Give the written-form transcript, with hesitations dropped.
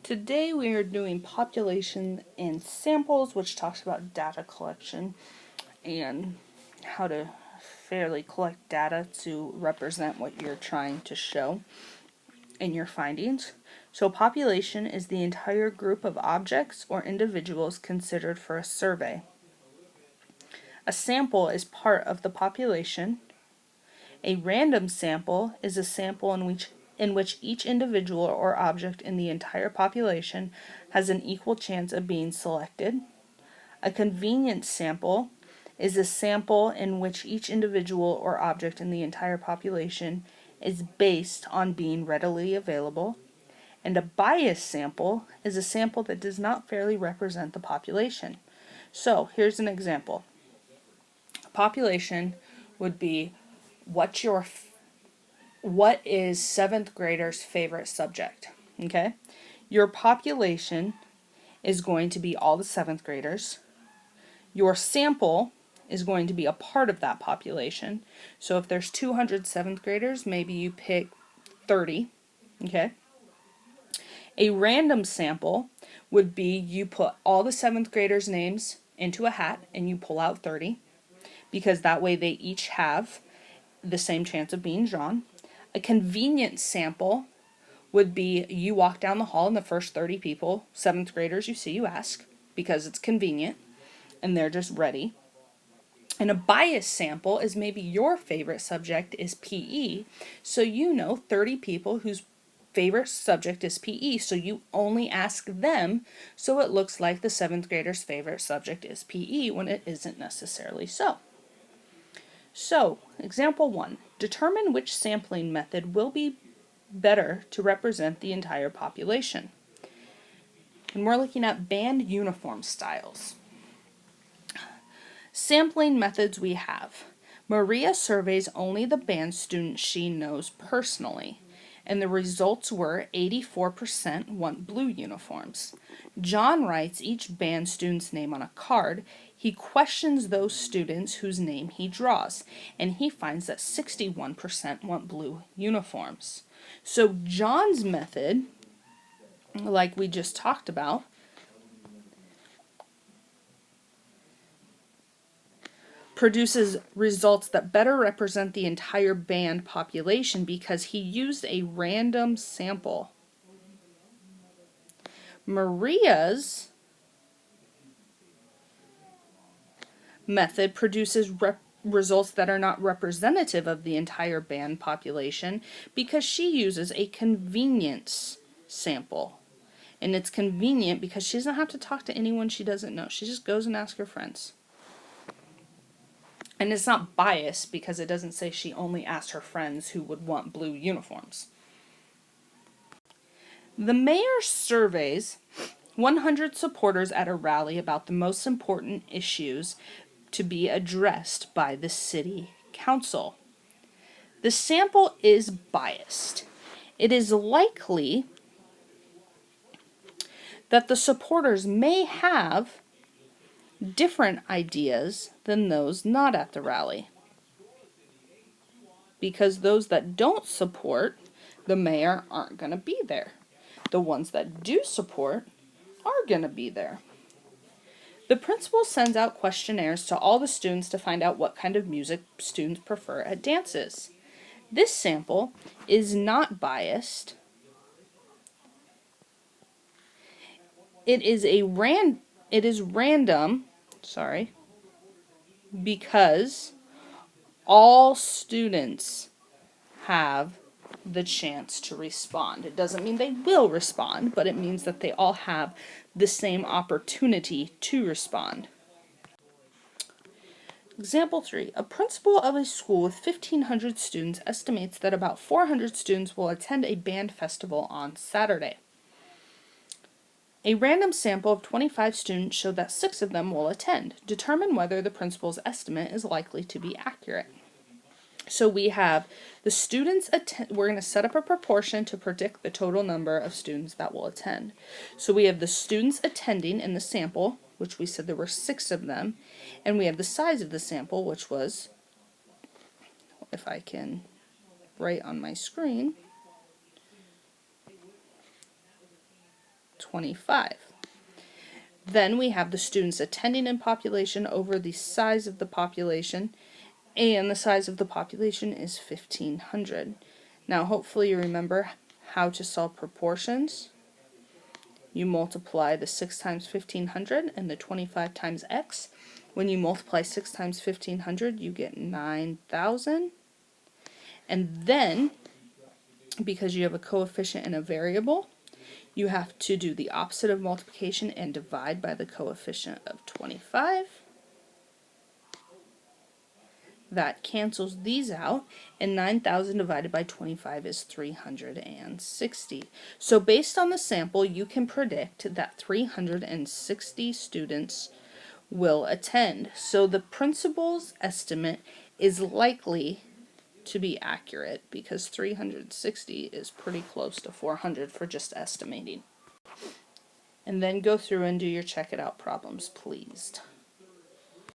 Today we are doing population and samples, which talks about data collection and how to fairly collect data to represent what you're trying to show in your findings. So population is the entire group of objects or individuals considered for a survey. A sample is part of the population. A random sample is a sample in which each individual or object in the entire population has an equal chance of being selected. A convenience sample is a sample in which each individual or object in the entire population is based on being readily available. And a bias sample is a sample that does not fairly represent the population. So here's an example. Population would be what is 7th grader's favorite subject, okay? Your population is going to be all the 7th graders. Your sample is going to be a part of that population. So if there's 200 7th graders, maybe you pick 30, okay? A random sample would be you put all the 7th graders' names into a hat and you pull out 30, because that way they each have the same chance of being drawn. A convenience sample would be you walk down the hall and the first 30 people, 7th graders you see, you ask, because it's convenient and they're just ready. And a bias sample is maybe your favorite subject is PE, so you know 30 people whose favorite subject is PE, so you only ask them, so it looks like the 7th grader's favorite subject is PE when it isn't necessarily so. So, example 1. Determine which sampling method will be better to represent the entire population. And we're looking at band uniform styles. Sampling methods we have. Maria surveys only the band students she knows personally, and the results were 84% want blue uniforms. John writes each band student's name on a card. He questions those students whose name he draws, and he finds that 61% want blue uniforms. So John's method, like we just talked about, produces results that better represent the entire band population because he used a random sample. Maria's method produces results that are not representative of the entire band population because she uses a convenience sample. And it's convenient because she doesn't have to talk to anyone she doesn't know. She just goes and asks her friends. And it's not biased because it doesn't say she only asked her friends who would want blue uniforms. The mayor surveys 100 supporters at a rally about the most important issues to be addressed by the city council. The sample is biased. It is likely that the supporters may have different ideas than those not at the rally, because those that don't support the mayor aren't going to be there. The ones that do support are going to be there. The principal sends out questionnaires to all the students to find out what kind of music students prefer at dances. This sample is not biased. It is random, because all students have the chance to respond. It doesn't mean they will respond, but it means that they all have the same opportunity to respond. Example 3. A principal of a school with 1,500 students estimates that about 400 students will attend a band festival on Saturday. A random sample of 25 students showed that 6 of them will attend. Determine whether the principal's estimate is likely to be accurate. So we have the students we're going to set up a proportion to predict the total number of students that will attend. So we have the students attending in the sample, which we said there were 6 of them, and we have the size of the sample, which was, if I can write on my screen, 25. Then we have the students attending in population over the size of the population, and the size of the population is 1,500. Now hopefully you remember how to solve proportions. You multiply the 6 times 1,500 and the 25 times x. When you multiply 6 times 1,500, you get 9,000. And then, because you have a coefficient and a variable, you have to do the opposite of multiplication and divide by the coefficient of 25. That cancels these out, and 9,000 divided by 25 is 360. So based on the sample, you can predict that 360 students will attend. So the principal's estimate is likely to be accurate because 360 is pretty close to 400 for just estimating. And then go through and do your check it out problems, please.